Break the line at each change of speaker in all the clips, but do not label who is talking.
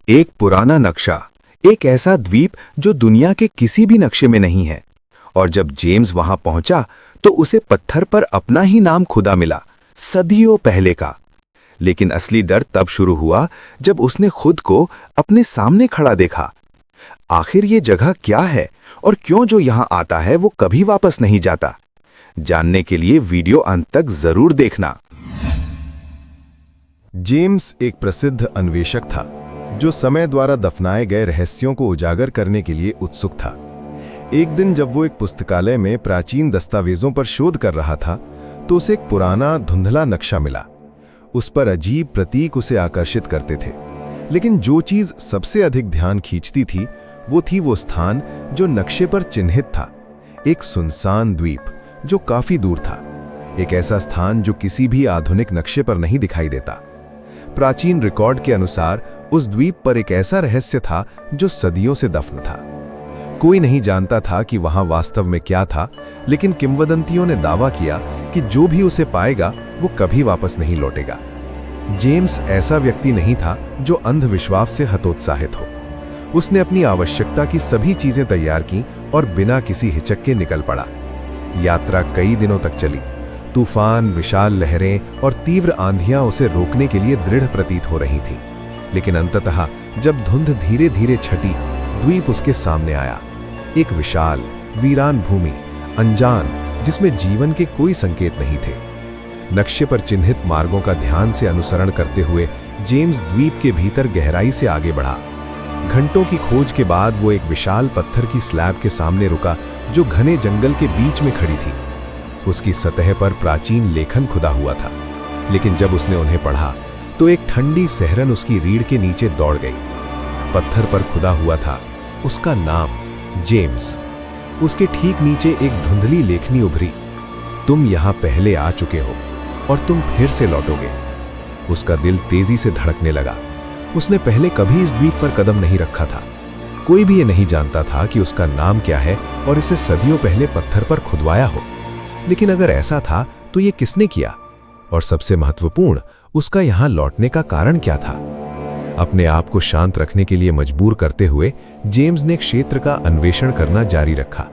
एक पुराना नक्शा, एक ऐसा द्वीप जो दुनिया के किसी भी नक्शे में नहीं है। और जब जेम्स वहां पहुंचा तो उसे पत्थर पर अपना ही नाम खुदा मिला, सदियों पहले का। लेकिन असली डर तब शुरू हुआ जब उसने खुद को अपने सामने खड़ा देखा। आखिर ये जगह क्या है और क्यों जो यहां आता है वो कभी वापस नहीं जाता? जानने के लिए वीडियो अंत तक जरूर देखना।
जेम्स एक प्रसिद्ध अन्वेषक था जो समय द्वारा दफनाए गए रहस्यों को उजागर करने के लिए उत्सुक था। एक दिन जब वो एक पुस्तकालय में प्राचीन दस्तावेजों पर शोध कर रहा था तो उसे एक पुराना धुंधला नक्शा मिला। उस पर अजीब प्रतीक उसे आकर्षित करते थे, लेकिन जो चीज सबसे अधिक ध्यान खींचती थी वो स्थान जो नक्शे पर चिन्हित था। एक सुनसान द्वीप जो काफी दूर था, एक ऐसा स्थान जो किसी भी आधुनिक नक्शे पर नहीं दिखाई देता। प्राचीन रिकॉर्ड के अनुसार उस द्वीप पर एक ऐसा रहस्य था जो सदियों से दफन था। कोई नहीं जानता था कि वहां वास्तव में क्या था, लेकिन किंवदंतियों ने दावा किया कि जो भी उसे पाएगा वो कभी वापस नहीं लौटेगा। जेम्स ऐसा व्यक्ति नहीं था जो अंधविश्वास से हतोत्साहित हो। उसने अपनी आवश्यकता की सभी चीजें तैयार की और बिना किसी हिचक के निकल पड़ा। यात्रा कई दिनों तक चली। तूफान, विशाल लहरें और तीव्र आंधियां उसे रोकने के लिए दृढ़ प्रतीत हो रही थीं। लेकिन अंततः जब धुंध धीरे धीरे छटी, द्वीप उसके सामने आया। एक विशाल, वीरान भूमि, अनजान, जिसमें जीवन के कोई संकेत नहीं थे। नक्शे पर चिन्हित मार्गों का ध्यान से अनुसरण करते हुए जेम्स द्वीप के भीतर गहराई से आगे बढ़ा। घंटों की खोज के बाद वो एक विशाल पत्थर की स्लैब के सामने रुका जो घने जंगल के बीच में खड़ी थी। उसकी सतह पर प्राचीन लेखन खुदा हुआ था, लेकिन जब उसने उन्हें पढ़ा तो एक ठंडी सहरन उसकी रीढ़ के नीचे दौड़ गई। पत्थर पर खुदा हुआ था उसका नाम, जेम्स। उसके ठीक नीचे एक धुंधली लेखनी उभरी, तुम यहां पहले आ चुके हो और तुम फिर से लौटोगे। उसका दिल तेजी से धड़कने लगा। उसने पहले कभी इस द्वीप पर कदम नहीं रखा था। कोई भी ये नहीं जानता था कि उसका नाम क्या है और इसे सदियों पहले पत्थर पर खुदवाया हो। लेकिन अगर ऐसा था तो ये किसने किया? और सबसे महत्वपूर्ण, उसका यहां लौटने का कारण क्या था? अपने आप को शांत रखने के लिए मजबूर करते हुए जेम्स ने क्षेत्र का अन्वेषण करना जारी रखा।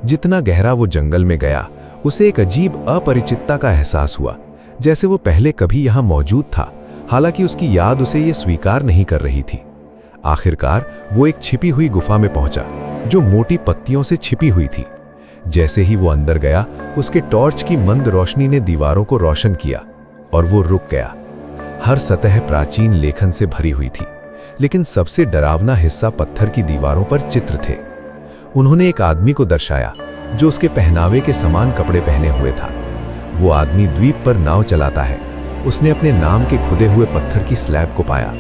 जितना गहरा वो जंगल में गया, उसे एक अजीब अपरिचितता का एहसास हुआ, जैसे वो पहले कभी यहां मौजूद था, हालांकि उसकी याद उसे ये स्वीकार नहीं कर रही थी। आखिरकार वो एक छिपी हुई गुफा में पहुंचा जो मोटी पत्तियों से छिपी हुई थी। जैसे ही वो अंदर गया, उसके टॉर्च की मंद रोशनी ने दीवारों को रोशन किया और वो रुक गया। हर सतह प्राचीन लेखन से भरी हुई थी, लेकिन सबसे डरावना हिस्सा पत्थर की दीवारों पर चित्र थे। उन्होंने एक आदमी को दर्शाया जो उसके पहनावे के समान कपड़े पहने हुए था। वो आदमी द्वीप पर नाव चलाता है। उसने अपने नाम के खुदे हुए पत्थर की स्लैब को पाया।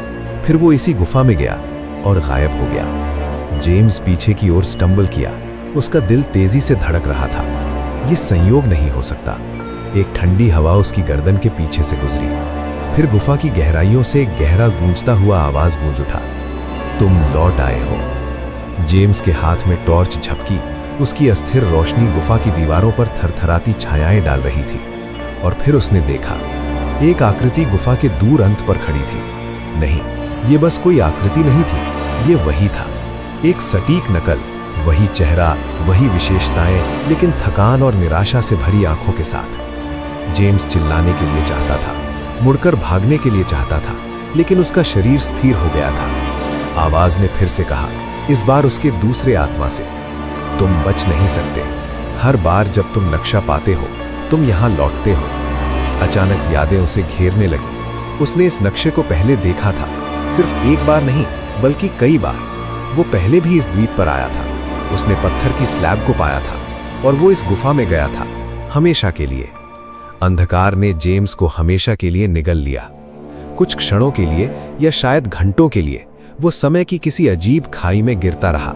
फिर वो इसी गुफा में गया और गायब हो गया। जेम्स पीछे की ओर स्टंबल किया। उसका दिल तेजी से धड़क रहा था। ये संयोग नहीं हो सकता। एक ठंडी हवा उसकी गर्दन के पीछे से गुजरी। फिर गुफा की गहराइयों से एक गहरा गूंजता हुआ आवाज गूंज उठा, तुम लौट आए हो। जेम्स के हाथ में टॉर्च झपकी। उसकी अस्थिर रोशनी गुफा की दीवारों पर थरथराती छायाएं डाल रही थी। और फिर उसने देखा, एक आकृति गुफा के दूर अंत पर खड़ी थी। नहीं, ये बस कोई आकृति नहीं थी, ये वही था, एक सटीक नकल। वही चेहरा, वही विशेषताएं, लेकिन थकान और निराशा से भरी आंखों के साथ। जेम्स चिल्लाने के लिए चाहता था, मुड़कर भागने के लिए चाहता था, लेकिन उसका शरीर स्थिर हो गया था। आवाज ने फिर से कहा, इस बार उसके दूसरे आत्मा से, तुम बच नहीं सकते। हर बार जब तुम नक्शा पाते हो, तुम यहां लौटते हो। अचानक यादें उसे घेरने लगी। उसने इस नक्शे को पहले देखा था, सिर्फ एक बार नहीं बल्कि कई बार। वो पहले भी इस द्वीप पर आया था। उसने पत्थर की स्लैब को पाया था और वो इस गुफा में गया था, हमेशा के लिए। अंधकार ने जेम्स को हमेशा के लिए निगल लिया। कुछ क्षणों के लिए या शायद घंटों के लिए वो समय की किसी अजीब खाई में गिरता रहा।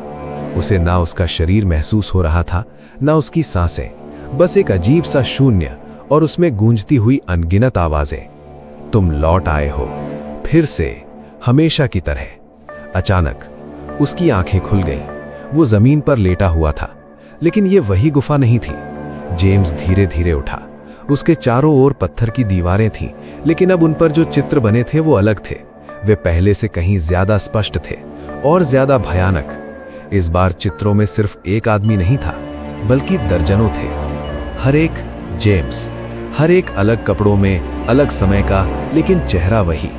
उसे ना उसका शरीर महसूस हो रहा था, ना उसकी सांसें, बस एक अजीब सा शून्य और उसमें गूंजती हुई अनगिनत आवाजें। तुम लौट आए हो, फिर से, हमेशा की तरह। अचानक उसकी आंखें खुल गईं। वो जमीन पर लेटा हुआ था, लेकिन ये वही गुफा नहीं थी। जेम्स धीरे धीरे उठा। उसके चारों ओर पत्थर की दीवारें थीं, लेकिन अब उन पर जो चित्र बने थे वो अलग थे। वे पहले से कहीं ज्यादा स्पष्ट थे और ज्यादा भयानक। इस बार चित्रों में सिर्फ एक आदमी नहीं था, बल्कि दर्जनों थे। हर एक जेम्स, हर एक अलग कपड़ों में, अलग समय का, लेकिन चेहरा वही।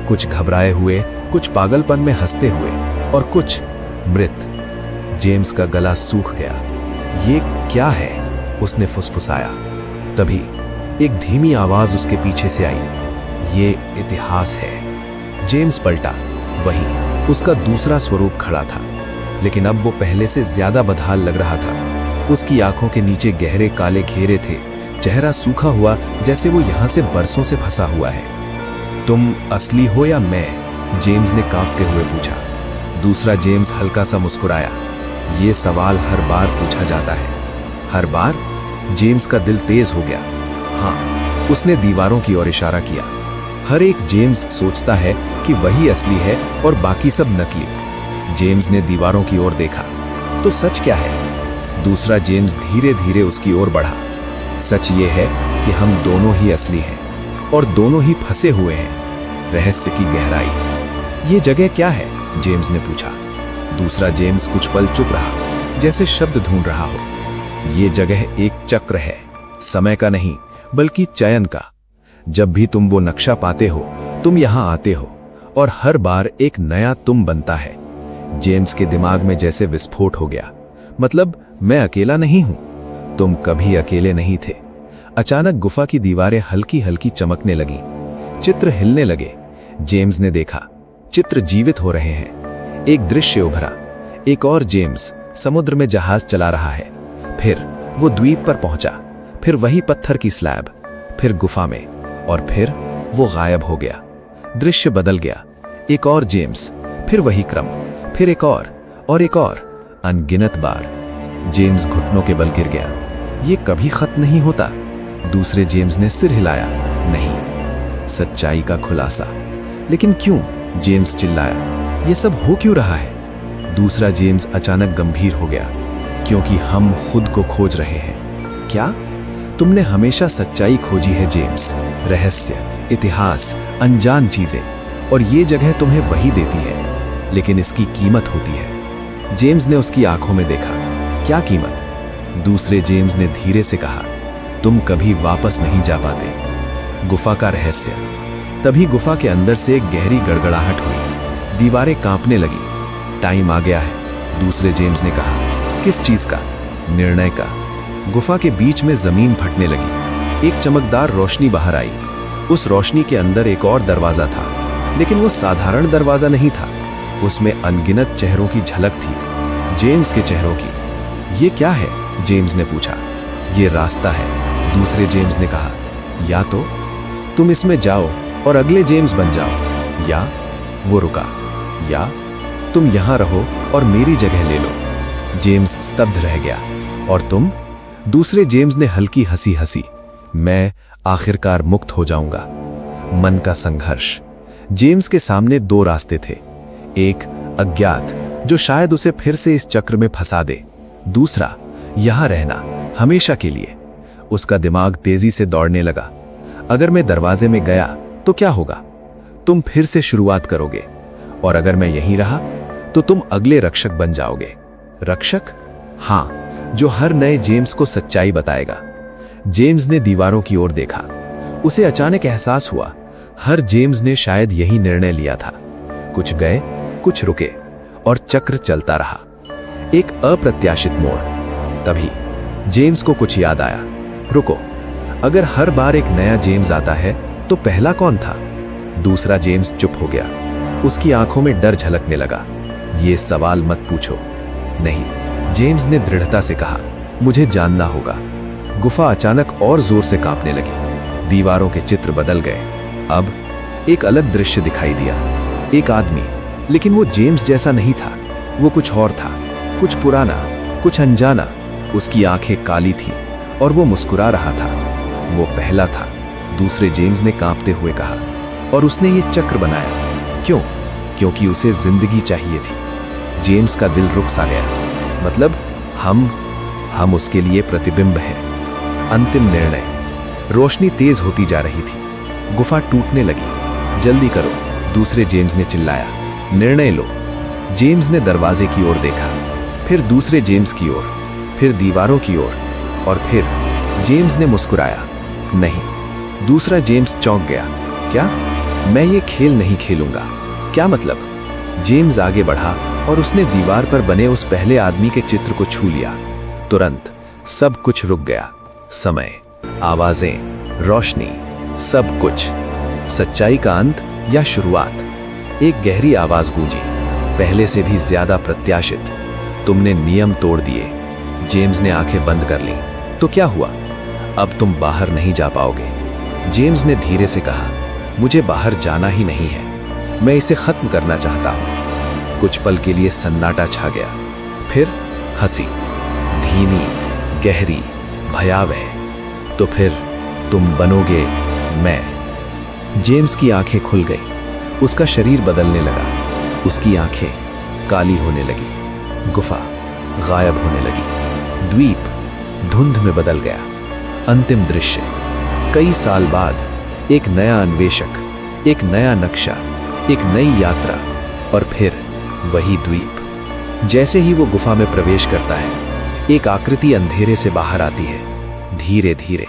कुछ घबराए हुए, कुछ पागलपन में हंसते हुए और कुछ मृत। जेम्स का गला सूख गया। ये क्या है? उसने फुसफुसाया। तभी एक धीमी आवाज उसके पीछे से आई। ये इतिहास है। जेम्स पलटा। वही उसका दूसरा स्वरूप खड़ा था, लेकिन अब वो पहले से ज्यादा बदहाल लग रहा था। उसकी आंखों के नीचे गहरे काले घेरे थे, चेहरा सूखा हुआ, जैसे वो यहां से बरसों से फंसा हुआ है। तुम असली हो या मैं? जेम्स ने कांपते हुए पूछा। दूसरा जेम्स हल्का सा मुस्कुराया। ये सवाल हर बार पूछा जाता है। हर बार? जेम्स का दिल तेज हो गया। हाँ, उसने दीवारों की ओर इशारा किया। हर एक जेम्स सोचता है कि वही असली है और बाकी सब नकली। जेम्स ने दीवारों की ओर देखा। तो सच क्या है? दूसरा जेम्स धीरे धीरे उसकी ओर बढ़ा। सच ये है कि हम दोनों ही असली हैं और दोनों ही फंसे हुए हैं। रहस्य की गहराई। ये जगह क्या है? जेम्स ने पूछा। दूसरा जेम्स कुछ पल चुप रहा, जैसे शब्द ढूंढ रहा हो। ये जगह एक चक्र है, समय का नहीं, बल्कि चयन का। जब भी तुम वो नक्शा पाते हो, तुम यहां आते हो और हर बार एक नया तुम बनता है। जेम्स के दिमाग में जैसे विस्फोट हो गया। मतलब मैं अकेला नहीं हूं। तुम कभी अकेले नहीं थे। अचानक गुफा की दीवारें हल्की हल्की चमकने लगी। चित्र हिलने लगे। जेम्स ने देखा, चित्र जीवित हो रहे हैं। एक दृश्य उभरा। एक और जेम्स समुद्र में जहाज चला रहा है। फिर वो द्वीप पर पहुंचा। फिर वही पत्थर की स्लैब। फिर गुफा में। और फिर वो गायब हो गया। दृश्य बदल गया। एक और जेम्स। फिर वही क्रम। फिर एक और एक और। अनगिनत बार। जेम्स घुटनों के बल गिर गया। ये कभी खत्म नहीं होता। दूसरे जेम्स ने सिर हिलाया। नहीं, सच्चाई का खुलासा। लेकिन क्यों? जेम्स चिल्लाया। ये सब हो क्यों रहा है? दूसरा जेम्स अचानक गंभीर हो गया। क्योंकि हम खुद को खोज रहे हैं। क्या? तुमने हमेशा सच्चाई खोजी है जेम्स। रहस्य, इतिहास, अनजान चीजें। और ये जगह तुम्हें वही देती है, लेकिन इसकी कीमत होती है। जेम्स ने उसकी आंखों में देखा। क्या कीमत? दूसरे जेम्स ने धीरे से कहा, तुम कभी वापस नहीं जा पाते। गुफा का रहस्य। तभी गुफा के अंदर से एक गहरी गड़गड़ाहट हुई। दीवारें कांपने लगी। टाइम आ गया है, दूसरे जेम्स ने कहा। किस चीज का? निर्णय का। गुफा के बीच में जमीन फटने लगी। एक चमकदार रोशनी बाहर आई। उस रोशनी के अंदर एक और दरवाजा था, लेकिन वो साधारण दरवाजा नहीं था। उसमें अनगिनत चेहरों की झलक थी, जेम्स के चेहरों की। ये क्या है? जेम्स ने पूछा। ये रास्ता है, दूसरे जेम्स ने कहा। या तो तुम इसमें जाओ और अगले जेम्स बन जाओ, या वो रुका, या तुम यहां रहो और मेरी जगह ले लो। जेम्स स्तब्ध रह गया। और तुम? दूसरे जेम्स ने हल्की हंसी हंसी। मैं आखिरकार मुक्त हो जाऊंगा। मन का संघर्ष। जेम्स के सामने दो रास्ते थे। एक अज्ञात, जो शायद उसे फिर से इस चक्र में फंसा दे। दूसरा, यहां रहना हमेशा के लिए। उसका दिमाग तेजी से दौड़ने लगा। अगर मैं दरवाजे में गया तो क्या होगा? तुम फिर से शुरुआत करोगे। और अगर मैं यहीं रहा तो तुम अगले रक्षक बन जाओगे। रक्षक? हां, जो हर नए जेम्स को सच्चाई बताएगा। जेम्स ने दीवारों की ओर देखा। उसे अचानक एहसास हुआ, हर जेम्स ने शायद यही निर्णय लिया था। कुछ गए, कुछ रुके, और चक्र चलता रहा। एक अप्रत्याशित मोड़। तभी जेम्स को कुछ याद आया। रुको, अगर हर बार एक नया जेम्स आता है तो पहला कौन था? दूसरा जेम्स चुप हो गया। उसकी आंखों में डर झलकने लगा। ये सवाल मत पूछो। नहीं, जेम्स ने दृढ़ता से कहा, मुझे जानना होगा। गुफा अचानक और जोर से कांपने लगी। दीवारों के चित्र बदल गए। अब एक अलग दृश्य दिखाई दिया। एक आदमी, लेकिन वो जेम्स जैसा नहीं था। वो कुछ और था, कुछ पुराना, कुछ अनजाना। उसकी आंखें काली थीं और वो मुस्कुरा रहा था। वो पहला था, दूसरे जेम्स ने कांपते हुए कहा। और उसने ये चक्र बनाया। क्यों? क्योंकि उसे जिंदगी चाहिए थी। जेम्स का दिल रुक सा गया। मतलब हम उसके लिए प्रतिबिंब हैं। अंतिम निर्णय। रोशनी तेज होती जा रही थी। गुफा टूटने लगी। जल्दी करो,
दूसरे जेम्स ने चिल्लाया, निर्णय लो। जेम्स ने दरवाजे की ओर देखा, फिर दूसरे जेम्स की ओर, फिर दीवारों की ओर, और फिर जेम्स ने मुस्कुराया। नहीं। दूसरा जेम्स चौंक गया। क्या? मैं ये खेल नहीं खेलूंगा। क्या मतलब? जेम्स आगे बढ़ा और उसने दीवार पर बने उस पहले आदमी के चित्र को छू लिया। तुरंत सब कुछ रुक गया। समय, आवाजें, रोशनी, सब कुछ। सच्चाई का अंत या शुरुआत? एक गहरी आवाज गूंजी, पहले से भी ज्यादा प्रत्याशित। तुमने नियम तोड़ दिए। जेम्स ने आंखें बंद कर ली। तो क्या हुआ? अब तुम बाहर नहीं जा पाओगे। जेम्स ने धीरे से कहा, मुझे बाहर जाना ही नहीं है, मैं इसे खत्म करना चाहता हूं। कुछ पल के लिए सन्नाटा छा गया, फिर हंसी, धीमी, गहरी, भयावह। तो फिर तुम बनोगे मैं। जेम्स की आंखें खुल गई, उसका शरीर बदलने लगा, उसकी आंखें काली होने लगी, गुफा गायब होने लगी, द्वीप धुंध में बदल गया। अंतिम दृश्य, कई साल बाद एक नया अन्वेषक, एक नया नक्शा, एक नई यात्रा, और फिर वही द्वीप। जैसे ही वो गुफा में प्रवेश करता है, एक आकृति अंधेरे से बाहर आती है, धीरे धीरे।